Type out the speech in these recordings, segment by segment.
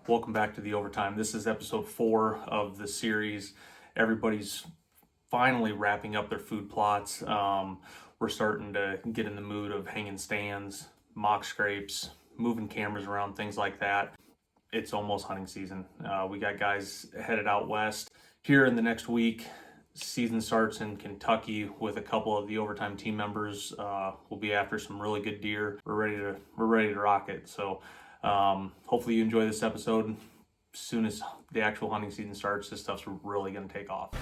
Welcome back to the Overtime. This is episode 4 of the series. Everybody's finally wrapping up their food plots. We're starting to get in the mood of hanging stands, mock scrapes, moving cameras around, things like that. It's almost hunting season. We got guys headed out west here in the next week. Season starts in Kentucky with a couple of the Overtime team members. We'll be after some really good deer. We're ready to rock it. So hopefully you enjoy this episode. As soon as the actual hunting season starts, this stuff's really going to take off.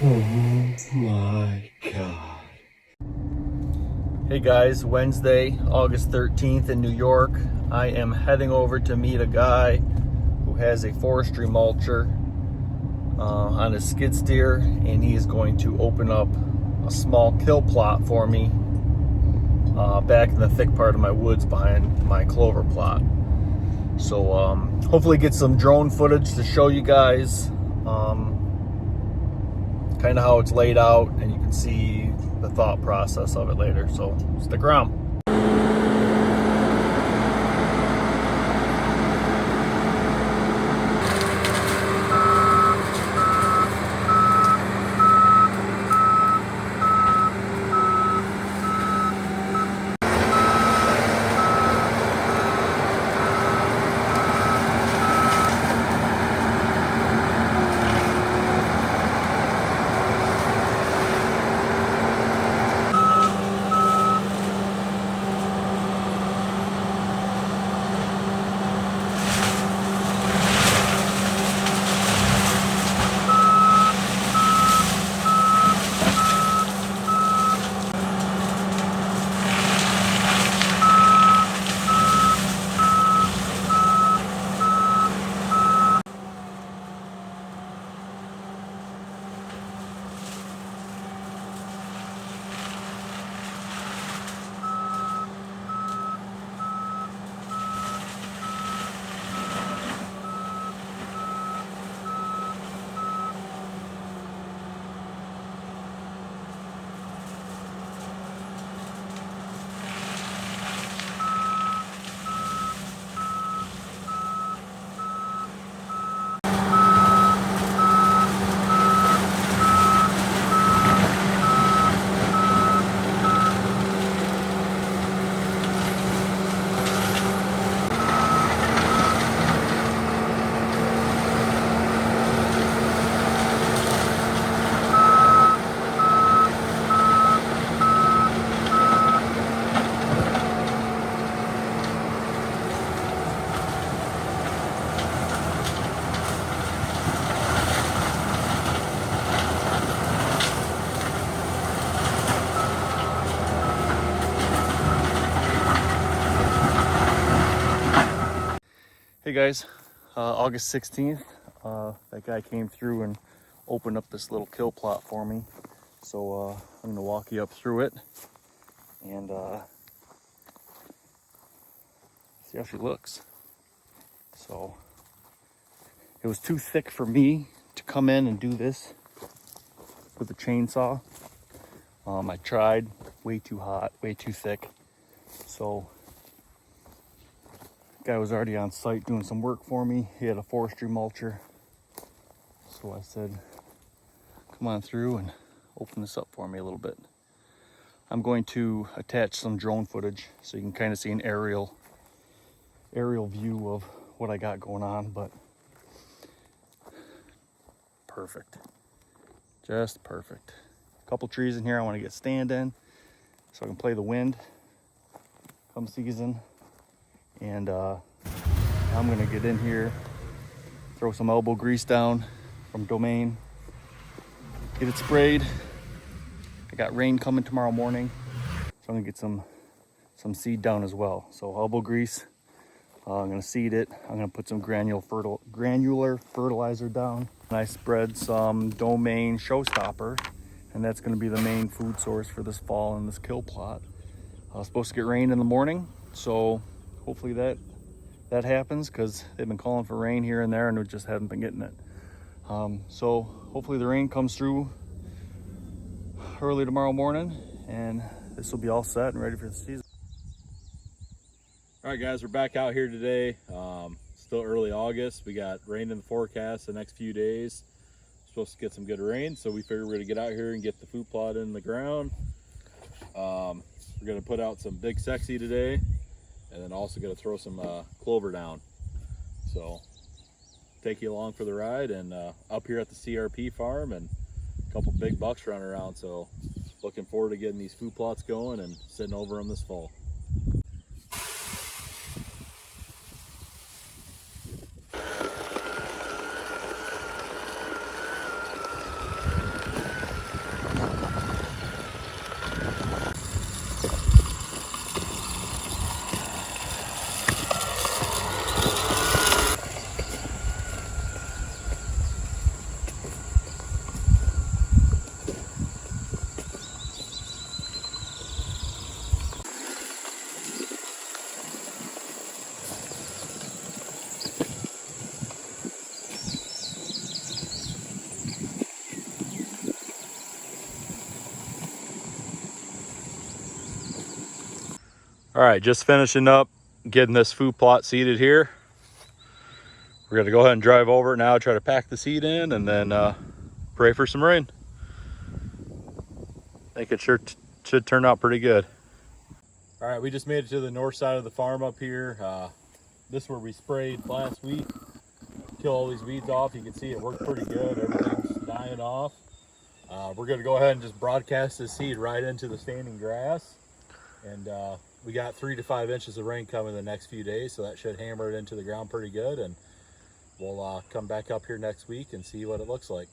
Oh my God. Hey guys, Wednesday, August 13th in New York. I am heading over to meet a guy who has a forestry mulcher on his skid steer, and he is going to open up a small kill plot for me back in the thick part of my woods behind my clover plot. So hopefully get some drone footage to show you guys kind of how it's laid out, and you can see the thought process of it later. So stick around. Hey guys, August 16th, that guy came through and opened up this little kill plot for me. So I'm gonna walk you up through it and see how she looks. So it was too thick for me to come in and do this with a chainsaw. I tried, way too hot, way too thick. So guy was already on site doing some work for me. He had a forestry mulcher. So I said, come on through and open this up for me a little bit. I'm going to attach some drone footage so you can kind of see an aerial view of what I got going on, but perfect. Just perfect. A couple trees in here I want to get stand in so I can play the wind come season. And I'm gonna get in here, throw some elbow grease down, from Domain. Get it sprayed. I got rain coming tomorrow morning, so I'm gonna get some seed down as well. So elbow grease. I'm gonna seed it. I'm gonna put some granular fertilizer down. And I spread some Domain Showstopper, and that's gonna be the main food source for this fall in this kill plot. Supposed to get rain in the morning, so hopefully that happens, because they've been calling for rain here and there and we just haven't been getting it. So hopefully the rain comes through early tomorrow morning, and this will be all set and ready for the season. All right, guys, we're back out here today. Still early August. We got rain in the forecast the next few days. Supposed to get some good rain, so we figured we're gonna get out here and get the food plot in the ground. We're gonna put out some Big Sexy today, and then also gonna throw some clover down. So take you along for the ride, and up here at the CRP farm, and a couple big bucks running around. So looking forward to getting these food plots going and sitting over them this fall. All right, just finishing up getting this food plot seeded here. We're gonna go ahead and drive over it now, try to pack the seed in, and then pray for some rain. I think it should turn out pretty good. All right, we just made it to the north side of the farm up here. This is where we sprayed last week. Kill all these weeds off. You can see it worked pretty good. Everything's dying off. We're gonna go ahead and just broadcast this seed right into the standing grass. And we got 3 to 5 inches of rain coming the next few days, so that should hammer it into the ground pretty good. And we'll come back up here next week and see what it looks like.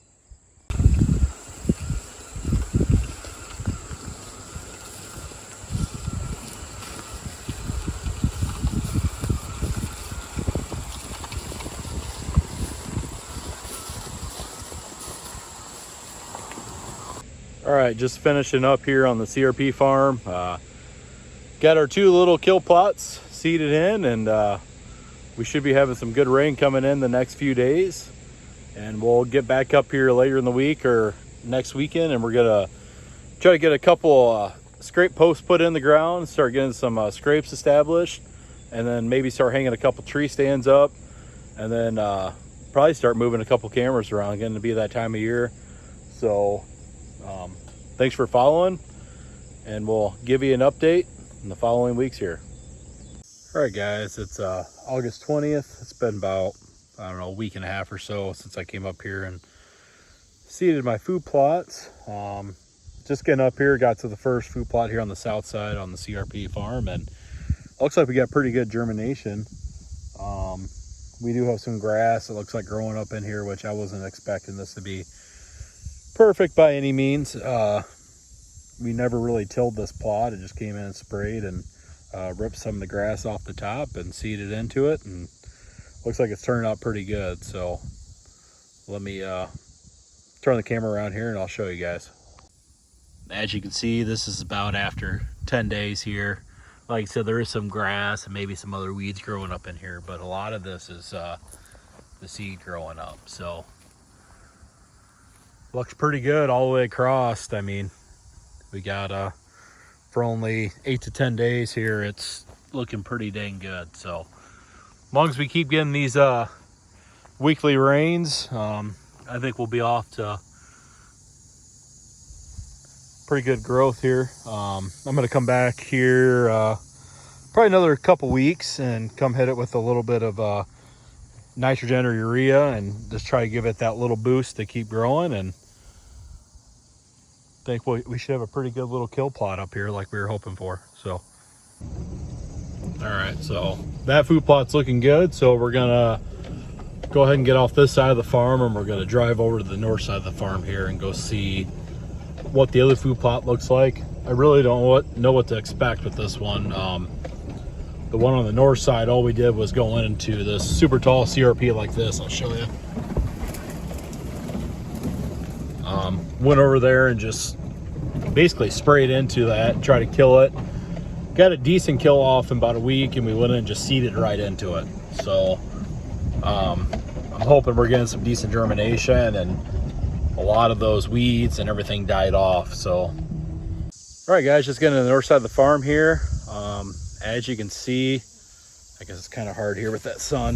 All right, just finishing up here on the CRP farm. Got our 2 little kill plots seeded in, and we should be having some good rain coming in the next few days. And we'll get back up here later in the week or next weekend, and we're gonna try to get a couple scrape posts put in the ground, start getting some scrapes established, and then maybe start hanging a couple tree stands up, and then probably start moving a couple cameras around. Getting to be that time of year. So thanks for following, and we'll give you an update in the following weeks here. All right, guys, it's August 20th. It's been about, I don't know, a week and a half or so since I came up here and seeded my food plots. Just getting up here, got to the first food plot here on the south side on the CRP farm, and looks like we got pretty good germination. We do have some grass, it looks like, growing up in here, which I wasn't expecting this to be perfect by any means. We never really tilled this plot. It just came in and sprayed and ripped some of the grass off the top and seeded into it, and looks like it's turning out pretty good. So let me turn the camera around here and I'll show you guys. As you can see, this is about after 10 days here. Like I said, there is some grass and maybe some other weeds growing up in here, but a lot of this is the seed growing up. So looks pretty good all the way across. I mean, we got for only 8 to 10 days here, it's looking pretty dang good. So as long as we keep getting these weekly rains, I think we'll be off to pretty good growth here. I'm gonna come back here probably another couple weeks and come hit it with a little bit of nitrogen or urea and just try to give it that little boost to keep growing, and think we should have a pretty good little kill plot up here like we were hoping for. So all right, so that food plot's looking good, so we're gonna go ahead and get off this side of the farm, and we're going to drive over to the north side of the farm here and go see what the other food plot looks like. I really don't know what to expect with this one. The one on the north side, all we did was go into this super tall CRP like this. I'll show you. Went over there and just basically sprayed into that, try to kill it. Got a decent kill off in about a week, and we went in and just seeded right into it. So I'm hoping we're getting some decent germination, and a lot of those weeds and everything died off. So all right guys, just getting to the north side of the farm here. As you can see, I guess it's kind of hard here with that sun.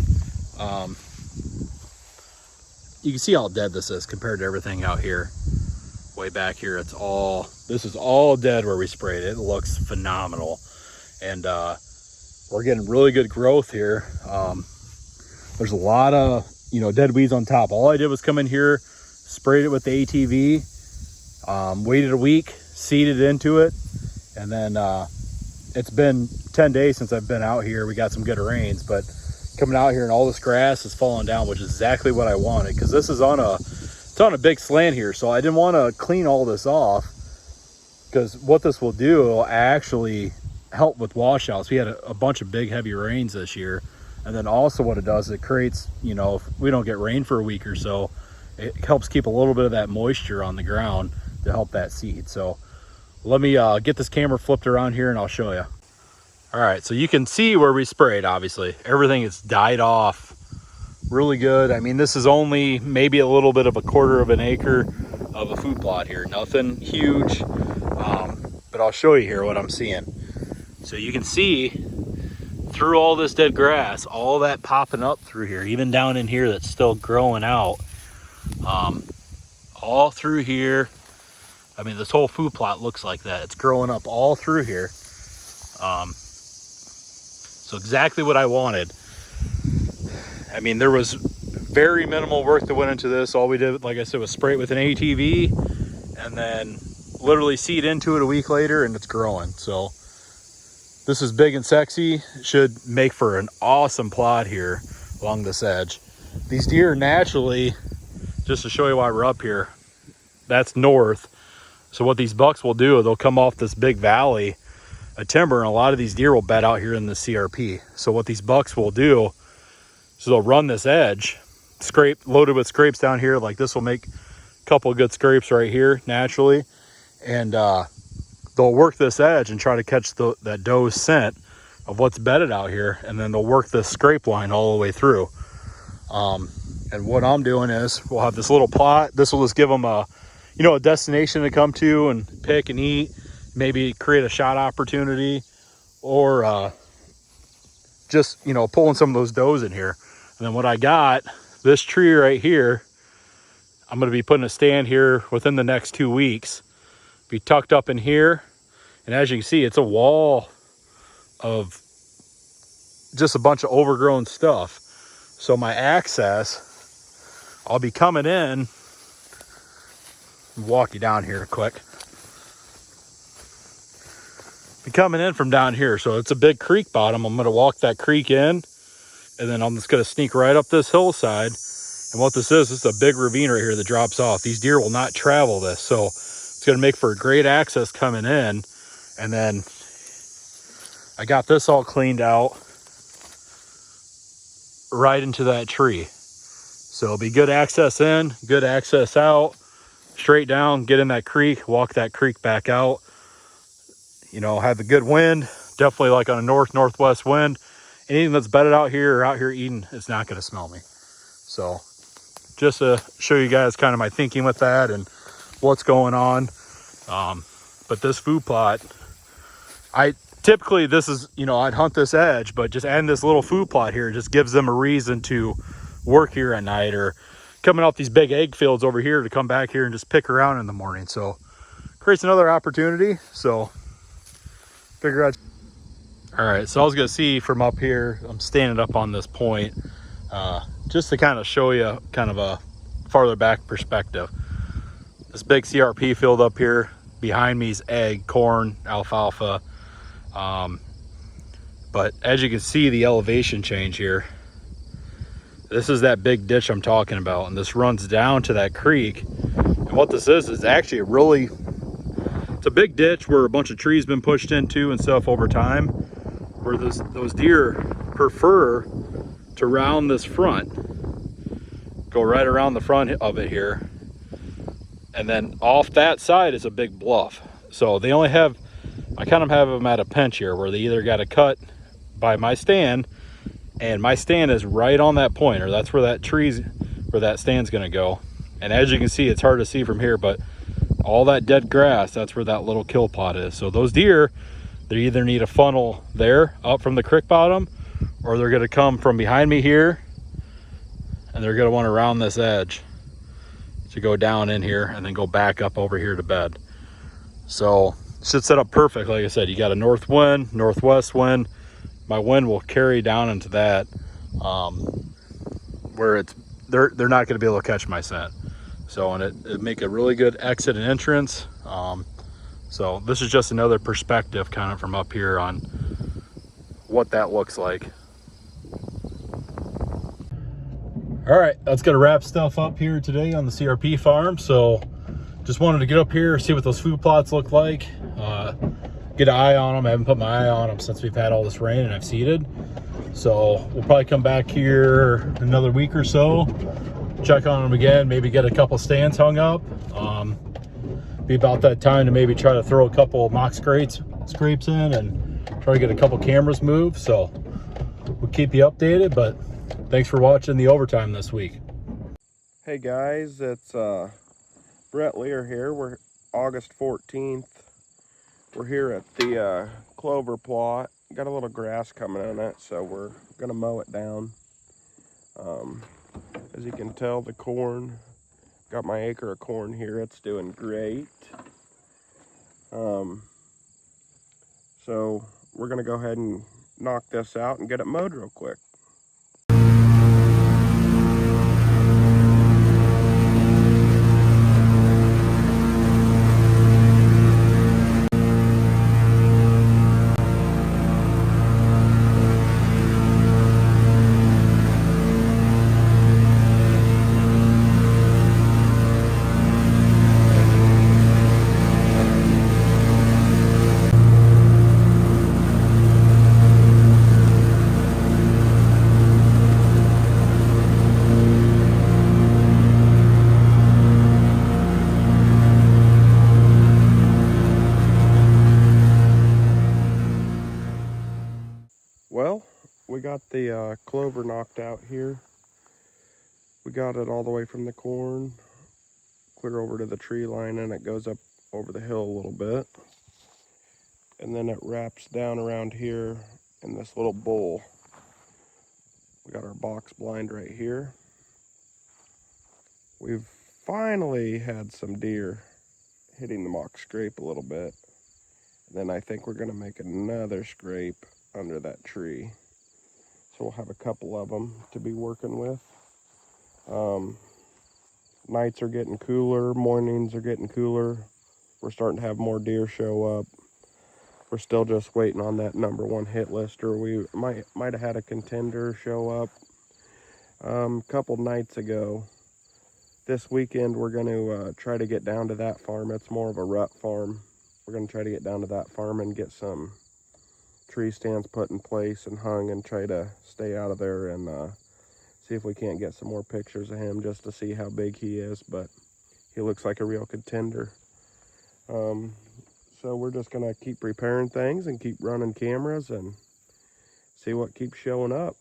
You can see how dead this is compared to everything out here. Way back here, this is all dead where we sprayed it. It looks phenomenal. And we're getting really good growth here. There's a lot of, dead weeds on top. All I did was come in here, sprayed it with the ATV, waited a week, seeded into it, and then it's been 10 days since I've been out here. We got some good rains, but coming out here and all this grass is falling down, which is exactly what I wanted, because this is on a big slant here. So I didn't want to clean all this off, because what this will do will actually help with washouts. We had a bunch of big heavy rains this year, and then also what it does, it creates, if we don't get rain for a week or so, it helps keep a little bit of that moisture on the ground to help that seed. So let me get this camera flipped around here and I'll show you. All right, so you can see where we sprayed. Obviously everything is died off really good. I mean, this is only maybe a little bit of a quarter of an acre of a food plot here, nothing huge, but I'll show you here what I'm seeing. So you can see through all this dead grass, all that popping up through here, even down in here that's still growing out, all through here. I mean, this whole food plot looks like that. It's growing up all through here. So exactly what I wanted. I mean, there was very minimal work that went into this. All we did, like I said, was spray it with an ATV and then literally seed into it a week later, and it's growing. So this is big and sexy. It should make for an awesome plot here along this edge. These deer naturally, just to show you why we're up here, that's north. So what these bucks will do, they'll come off this big valley of timber, and a lot of these deer will bed out here in the CRP. So what these bucks will do, so they'll run this edge, loaded with scrapes down here. Like this will make a couple of good scrapes right here naturally, and they'll work this edge and try to catch that doe's scent of what's bedded out here, and then they'll work this scrape line all the way through. And what I'm doing is we'll have this little plot. This will just give them a destination to come to and pick and eat, maybe create a shot opportunity, or just pulling some of those does in here. And then what I got, this tree right here, I'm going to be putting a stand here within the next 2 weeks, be tucked up in here. And as you can see, it's a wall of just a bunch of overgrown stuff. So my access, I'll be coming in, walk you down here quick. Be coming in from down here. So it's a big creek bottom. I'm going to walk that creek in, and then I'm just going to sneak right up this hillside. And what this is a big ravine right here that drops off. These deer will not travel this. So it's going to make for a great access coming in. And then I got this all cleaned out right into that tree. So it'll be good access in, good access out, straight down, get in that creek, walk that creek back out. Have the good wind, definitely like on a northwest wind. Anything that's bedded out here or out here eating, it's not going to smell me. So just to show you guys kind of my thinking with that and what's going on. But this food plot, typically this is, I'd hunt this edge, but just adding this little food plot here just gives them a reason to work here at night, or coming off these big egg fields over here to come back here and just pick around in the morning. So creates another opportunity. So figure out. All right, so I was gonna see from up here, I'm standing up on this point, just to kind of show you kind of a farther back perspective. This big CRP field up here behind me is egg, corn, alfalfa. But as you can see, the elevation change here, This is that big ditch I'm talking about, and this runs down to that creek. And what this is actually it's a big ditch where a bunch of trees been pushed into and stuff over time, where those deer prefer to round this front, go right around the front of it here, and then off that side is a big bluff. So they only have, I kind of have them at a pinch here, where they either got to cut by my stand, and my stand is right on that point, or that's where that stand's going to go. And as you can see, it's hard to see from here, but all that dead grass, that's where that little kill pot is. So those deer, they either need a funnel there up from the creek bottom, or they're going to come from behind me here, and they're going to want to round this edge to go down in here and then go back up over here to bed. So it should set up perfect. Like I said, you got a north wind, northwest wind. My wind will carry down into that, where they're not going to be able to catch my scent. So, and it make a really good exit and entrance. So this is just another perspective kind of from up here on what that looks like. All right, that's gonna wrap stuff up here today on the CRP farm. So just wanted to get up here, see what those food plots look like, get an eye on them. I haven't put my eye on them since we've had all this rain and I've seeded. So we'll probably come back here another week or so, check on them again, maybe get a couple stands hung up. Be about that time to maybe try to throw a couple mock scrapes in and try to get a couple cameras moved. So we'll keep you updated, but thanks for watching the overtime this week. Hey guys, it's Brett Lear here. We're August 14th. We're here at the clover plot. Got a little grass coming in it, so we're gonna mow it down. As you can tell, the corn, got my acre of corn here. It's doing great. So we're gonna go ahead and knock this out and get it mowed real quick. Well, we got the clover knocked out here. We got it all the way from the corn, clear over to the tree line, and it goes up over the hill a little bit. And then it wraps down around here in this little bowl. We got our box blind right here. We've finally had some deer hitting the mock scrape a little bit. And then I think we're gonna make another scrape under that tree. So we'll have a couple of them to be working with. Nights are getting cooler, mornings are getting cooler. We're starting to have more deer show up. We're still just waiting on that #1 hit lister. We might have had a contender show up a couple nights ago. This weekend we're going to try to get down to that farm. It's more of a rut farm. We're going to try to get down to that farm and get some tree stands put in place and hung and try to stay out of there and see if we can't get some more pictures of him just to see how big he is. But he looks like a real contender. So we're just gonna keep preparing things and keep running cameras and see what keeps showing up.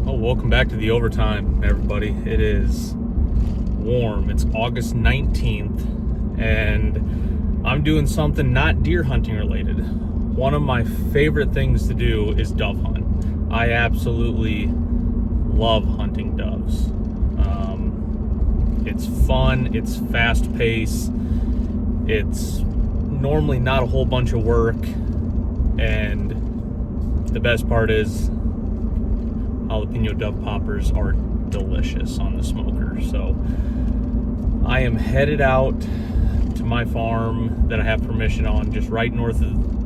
Oh, welcome back to the overtime, everybody. It is warm. It's August 19th and I'm doing something not deer hunting related. One of my favorite things to do is dove hunt. I absolutely love hunting doves. It's fun, it's fast paced, it's normally not a whole bunch of work, and the best part is jalapeno dove poppers are delicious on the smoker. So I am headed out to my farm that I have permission on, just right north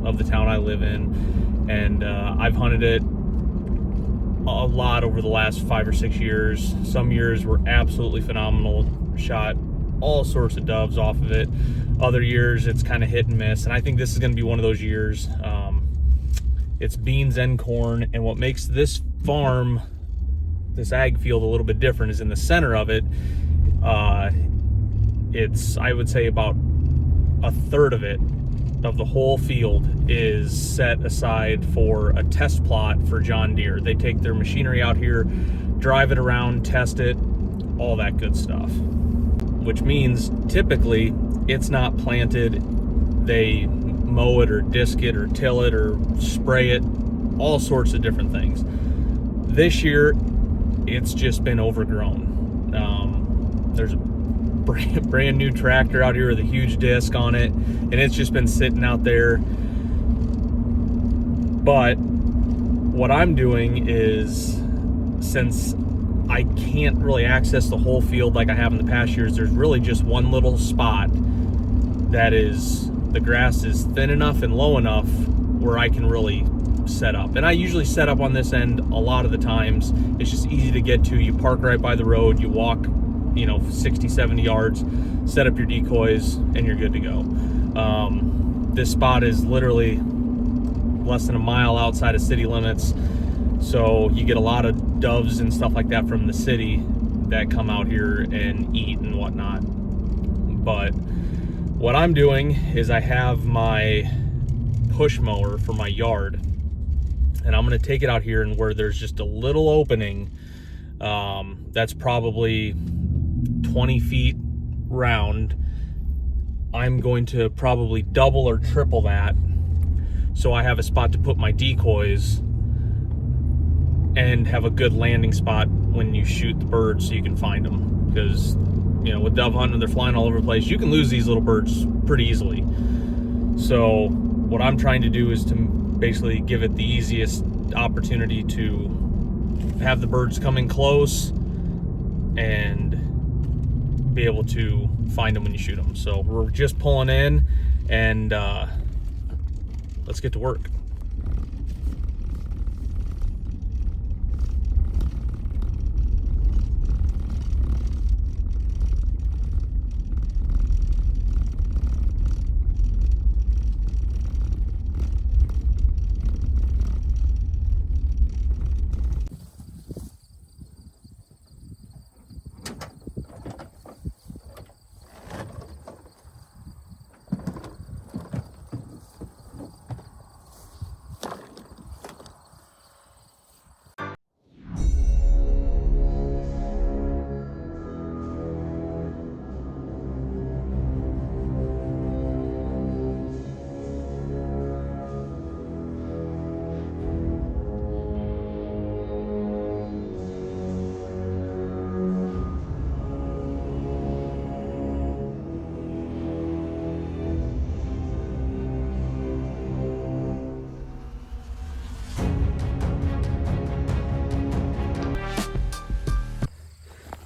of the town I live in, and I've hunted it a lot over the last 5 or 6 years. Some years were absolutely phenomenal. Shot all sorts of doves off of it. Other years it's kind of hit and miss, and I think this is going to be one of those years. It's beans and corn, and what makes this farm, this ag field, a little bit different is in the center of it. It's, I would say, about a third of it, of the whole field, is set aside for a test plot for John Deere. They take their machinery out here, drive it around, test it, all that good stuff. Which means typically it's not planted. They mow it or disc it or till it or spray it, all sorts of different things. This year, it's just been overgrown. There's a brand new tractor out here with a huge disc on it, and it's just been sitting out there. But what I'm doing is, since I can't really access the whole field like I have in the past years, there's really just one little spot that is, the grass is thin enough and low enough where I can really set up. And I usually set up on this end a lot of the times. It's just easy to get to. You park right by the road, you walk, 60, 70 yards, set up your decoys, and you're good to go. This spot is literally less than a mile outside of city limits, so you get a lot of doves and stuff like that from the city that come out here and eat and whatnot. But what I'm doing is I have my push mower for my yard, and I'm going to take it out here, and where there's just a little opening that's probably 20 feet round, I'm going to probably double or triple that, so I have a spot to put my decoys and have a good landing spot when you shoot the birds so you can find them. Because with dove hunting, they're flying all over the place. You can lose these little birds pretty easily. So what I'm trying to do is to basically give it the easiest opportunity to have the birds come in close and be able to find them when you shoot them. So we're just pulling in, and let's get to work.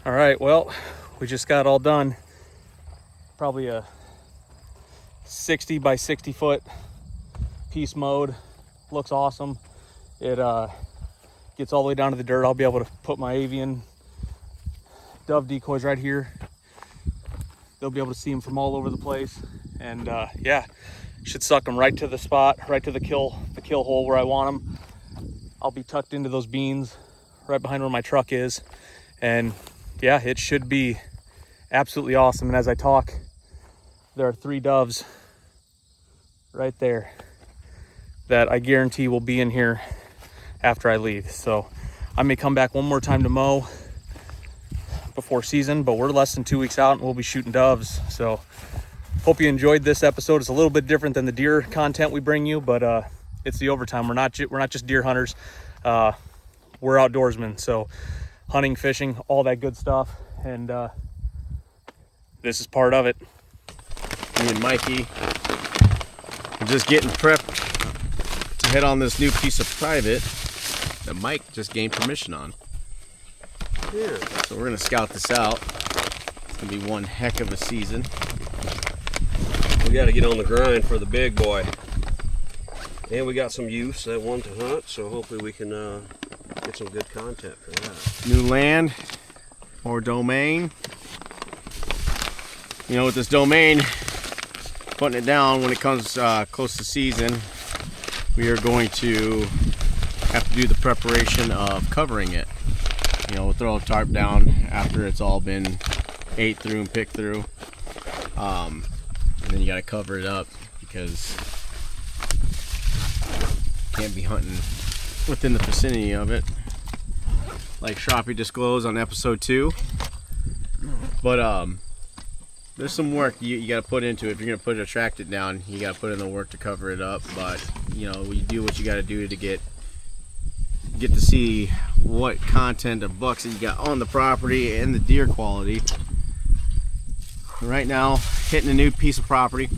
All right, well, we just got all done. Probably a 60 by 60 foot piece mowed. Looks awesome. It gets all the way down to the dirt. I'll be able to put my avian dove decoys right here. They'll be able to see them from all over the place. And yeah, should suck them right to the spot, right to the kill hole where I want them. I'll be tucked into those beans right behind where my truck is. And yeah, it should be absolutely awesome. And as I talk, there are 3 doves right there that I guarantee will be in here after I leave. So I may come back one more time to mow before season, but we're less than 2 weeks out and we'll be shooting doves. So hope you enjoyed this episode. It's a little bit different than the deer content we bring you, but it's the overtime. We're not just deer hunters. We're outdoorsmen. So hunting, fishing, all that good stuff. And this is part of it. Me and Mikey are just getting prepped to head on this new piece of private that Mike just gained permission on. Here. So we're gonna scout this out. It's gonna be one heck of a season. We got to get on the grind for the big boy. And we got some youths that want to hunt, so hopefully we can Get some good content for that. New land, more domain. You know, with this domain, putting it down when it comes close to season, we are going to have to do the preparation of covering it. You know, we'll throw a tarp down after it's all been ate through and picked through. And then you got to cover it up because you can't be hunting within the vicinity of it, like Shroppy disclosed on episode 2. But there's some work you got to put into it. If you're going to put it attracted down, you got to put in the work to cover it up. But you know, you do what you got to do to get to see what content of bucks that you got on the property and the deer quality. Right now, hitting a new piece of property.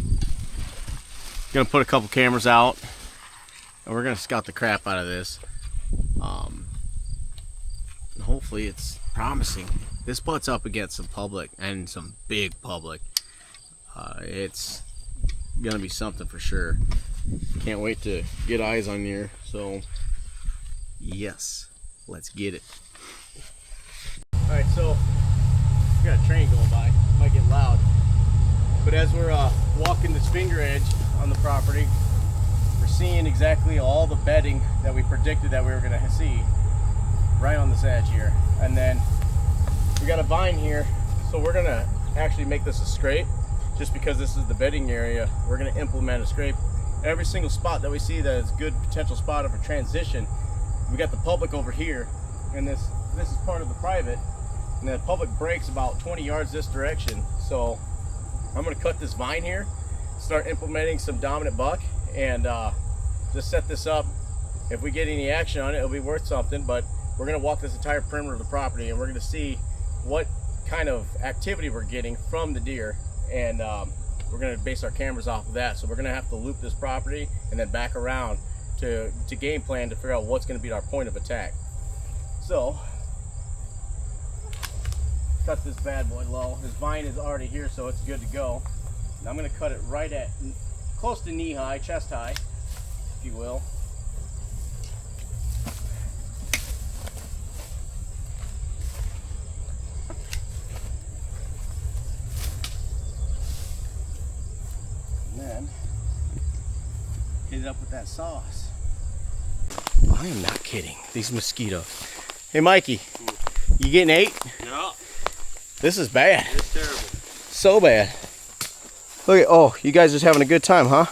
Gonna put a couple cameras out, and we're gonna scout the crap out of this. Hopefully, it's promising. This butts up against some public and some big public. It's gonna be something for sure. Can't wait to get eyes on here. So, yes, let's get it. All right, so we got a train going by. Might get loud, but as we're walking this finger edge on the property, we're seeing exactly all the bedding that we predicted that we were going to see right on this edge here. And then we got a vine here, so we're going to actually make this a scrape. Just because this is the bedding area, we're going to implement a scrape every single spot that we see that is a good potential spot of a transition. We got the public over here, and this is part of the private, and the public breaks about 20 yards this direction. So I'm going to cut this vine here, start implementing some dominant buck, and just set this up. If we get any action on it, it'll be worth something. But we're going to walk this entire perimeter of the property, and we're going to see what kind of activity we're getting from the deer, and we're going to base our cameras off of that. So we're going to have to loop this property and then back around to game plan to figure out what's going to be our point of attack. So cut this bad boy low. This vine is already here, so it's good to go. And I'm going to cut it right at close to knee high, chest high, if you will. And then hit it up with that sauce. I am not kidding. These mosquitoes. Hey, Mikey, you getting 8? No. This is bad. It's terrible. So bad. Look at, oh, you guys just having a good time, huh?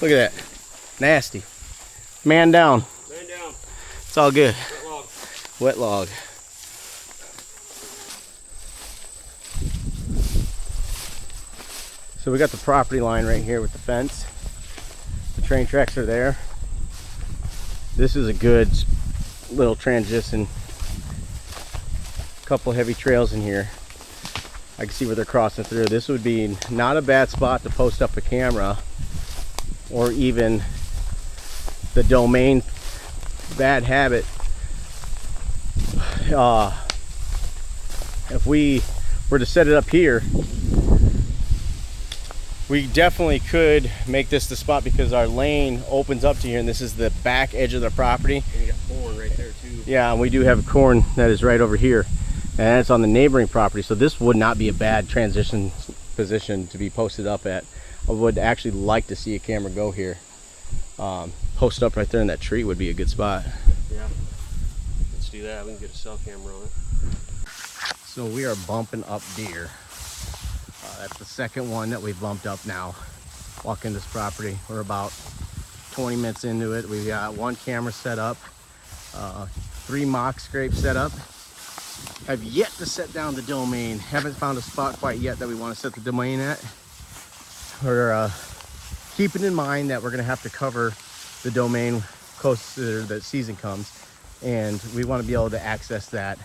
Look at that. Nasty. Man down. Man down. It's all good. Wet log. Wet log. So we got the property line right here with the fence. The train tracks are there. This is a good little transition. Couple heavy trails in here. I can see where they're crossing through. This would be not a bad spot to post up a camera, or even the domain bad habit. If we were to set it up here, we definitely could make this the spot because our lane opens up to here, and this is the back edge of the property. And you got corn right there too. Yeah, and we do have corn that is right over here, and it's on the neighboring property, so this would not be a bad transition position to be posted up at. I would actually like to see a camera go here. Post up right there in that tree would be a good spot. Yeah. Let's do that. We can get a cell camera on it. So we are bumping up deer. That's the second one that we've bumped up now. Walking this property. We're about 20 minutes into it. We've got 1 camera set up, 3 mock scrapes set up. Have yet to set down the domain. Haven't found a spot quite yet that we want to set the domain at. We're keeping in mind that we're going to have to cover the domain close to the season comes, and we want to be able to access that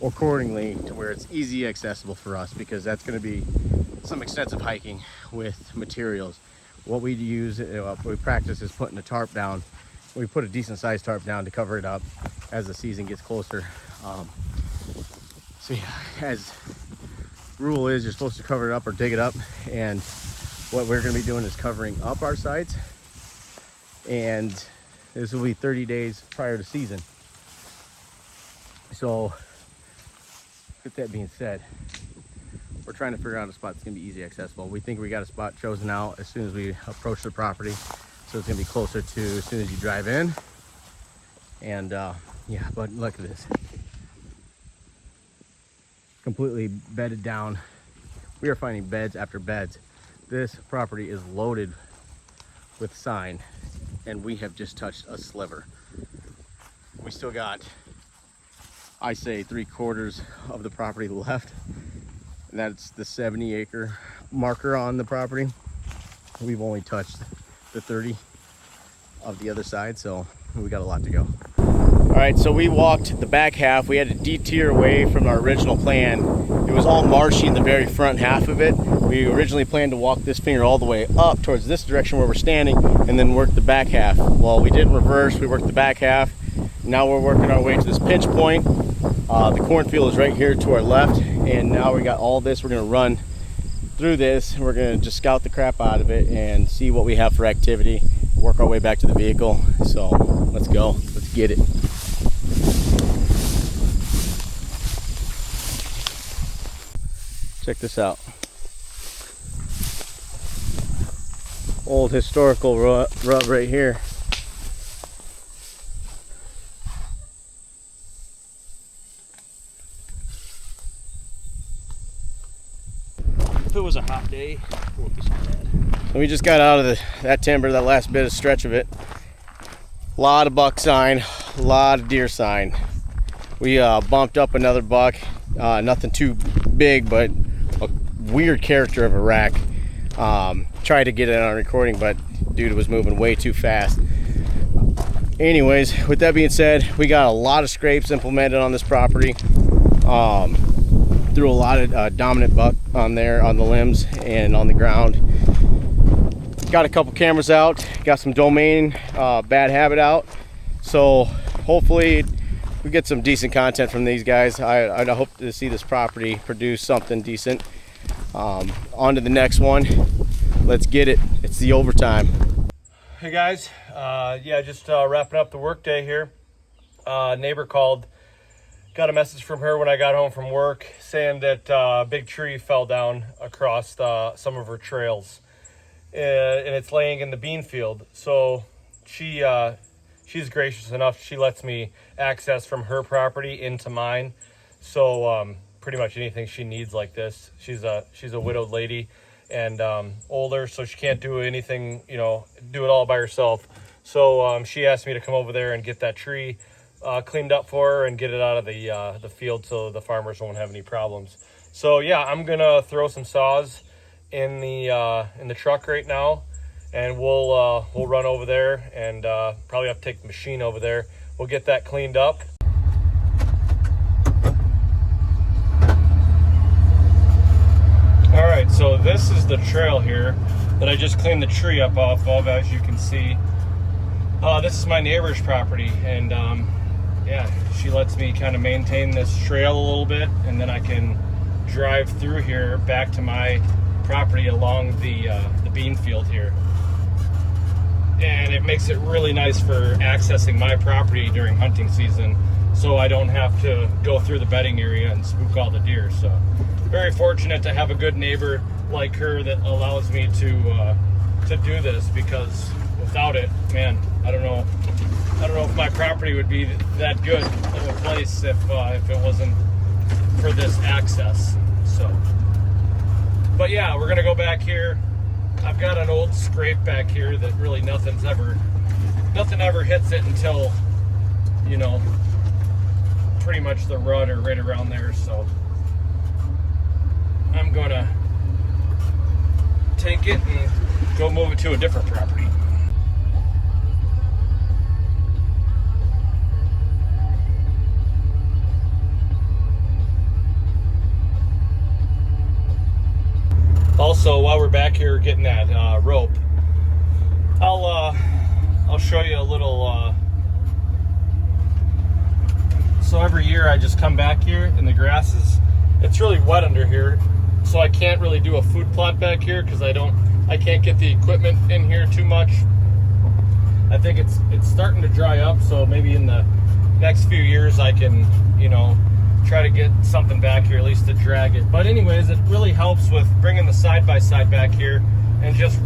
accordingly to where it's easy accessible for us, because that's going to be some extensive hiking with materials. What we use, what we practice is putting a tarp down. We put a decent sized tarp down to cover it up as the season gets closer. So yeah, as rule is, you're supposed to cover it up or dig it up, and what we're going to be doing is covering up our sides, and This will be 30 days prior to season. So with that being said, we're trying to figure out a spot that's gonna be easy accessible. We think we got a spot chosen out as soon as we approach the property. So it's gonna be closer to as soon as you drive in. And yeah, but look at this. Completely bedded down. We are finding beds after beds. This property is loaded with sign, and we have just touched a sliver. We still got, I say, 3/4 of the property left, and that's the 70-acre marker on the property. We've only touched the 30 of the other side, so we got a lot to go. All right, so we walked the back half. We had to detour away from our original plan. It was all marshy in the very front half of it. We originally planned to walk this finger all the way up towards this direction where we're standing and then work the back half. Well, we did reverse. We worked the back half. Now we're working our way to this pinch point. The cornfield is right here to our left, and now we got all this. We're gonna run through this. We're gonna just scout the crap out of it and see what we have for activity, work our way back to the vehicle. So let's go, let's get it. Check this out. Old historical rub right here. If it was a hot day, it wouldn't be so bad. We just got out of that timber, that last bit of stretch of it. A lot of buck sign, a lot of deer sign. We bumped up another buck, nothing too big, but a weird character of a rack. Tried to get it on recording, but dude was moving way too fast. Anyways, with that being said, we got a lot of scrapes implemented on this property. Threw a lot of dominant buck on there, on the limbs and on the ground. Got a couple cameras out, got some domain bad habit out. So hopefully we get some decent content from these guys. I hope to see this property produce something decent. On to the next one. Let's get it. It's the overtime. Hey guys, yeah, just wrapping up the workday here. Neighbor called, got a message from her when I got home from work saying that a big tree fell down across some of her trails, and it's laying in the bean field. So she's gracious enough. She lets me access from her property into mine. So pretty much anything she needs like this. She's a widowed lady and older, so she can't do anything, you know, do it all by herself. So she asked me to come over there and get that tree cleaned up for her and get it out of the field so the farmers won't have any problems. So yeah, I'm gonna throw some saws in the truck right now, and we'll run over there and probably have to take the machine over there. We'll get that cleaned up. All right, so this is the trail here that I just cleaned the tree up off of, as you can see. This is my neighbor's property, and yeah, she lets me kind of maintain this trail a little bit, and then I can drive through here back to my property along the bean field here. And it makes it really nice for accessing my property during hunting season, so I don't have to go through the bedding area and spook all the deer. So very fortunate to have a good neighbor like her that allows me to do this, because without it, man, I don't know if my property would be that good of a place if it wasn't for this access. So, but yeah, we're gonna go back here. I've got an old scrape back here that really nothing ever hits it until, you know, pretty much the rut or right around there. So I'm gonna take it and go move it to a different property. Also, while we're back here getting that rope, I'll show you a little. So every year I just come back here and the grass it's really wet under here, so I can't really do a food plot back here because I can't get the equipment in here too much. I think it's starting to dry up, so maybe in the next few years I can, you know, try to get something back here, at least to drag it. But anyways, it really helps with bringing the side-by-side back here and just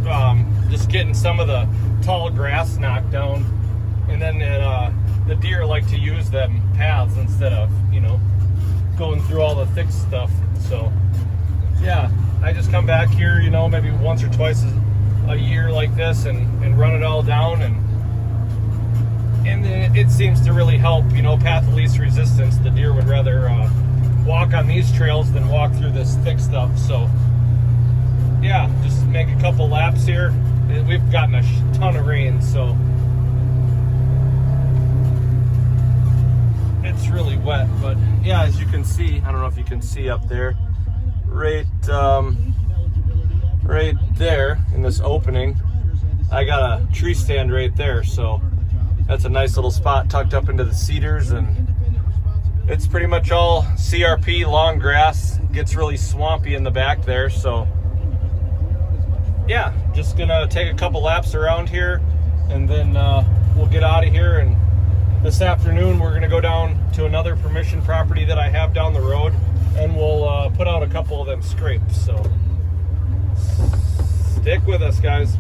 getting some of the tall grass knocked down. And then the deer like to use them paths instead of, you know, going through all the thick stuff. So yeah, I just come back here, you know, maybe once or twice a year like this and run it all down, and it seems to really help, you know, path of least resistance. The deer would rather walk on these trails than walk through this thick stuff. So yeah, just make a couple laps here. We've gotten a ton of rain, so it's really wet. But yeah, as you can see, I don't know if you can see up there, right there in this opening, I got a tree stand right there. So that's a nice little spot tucked up into the cedars, and it's pretty much all CRP, long grass. It gets really swampy in the back there. So yeah, just gonna take a couple laps around here, and then we'll get out of here. And this afternoon we're gonna go down to another permission property that I have down the road, and we'll put out a couple of them scrapes. So stick with us, guys.